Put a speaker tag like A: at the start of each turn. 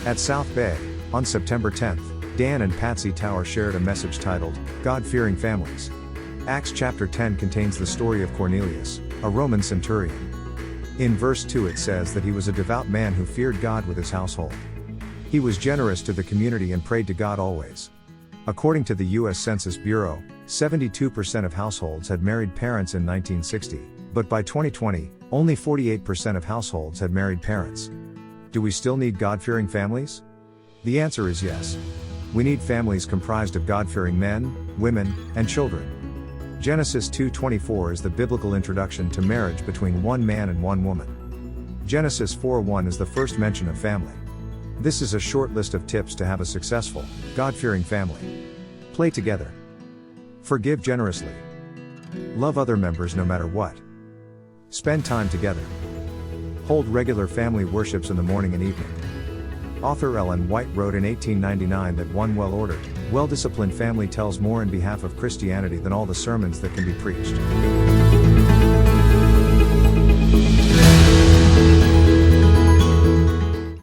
A: At South Bay, on September 10th, Dan and Patsy Towar shared a message titled, God-Fearing Families. Acts chapter 10 contains the story of Cornelius, a Roman centurion. In verse 2 it says that he was a devout man who feared God with his household. He was generous to the community and prayed to God always. According to the U.S. Census Bureau, 72% of households had married parents in 1960, but by 2020, only 48% of households had married parents. Do we still need God-fearing families? The answer is yes. We need families comprised of God-fearing men, women, and children. Genesis 2:24 is the biblical introduction to marriage between one man and one woman. Genesis 4:1 is the first mention of family. This is a short list of tips to have a successful, God-fearing family. Play together. Forgive generously. Love other members no matter what. Spend time together. Hold regular family worships in the morning and evening. Author Ellen White wrote in 1899 that one well-ordered, well-disciplined family tells more in behalf of Christianity than all the sermons that can be preached.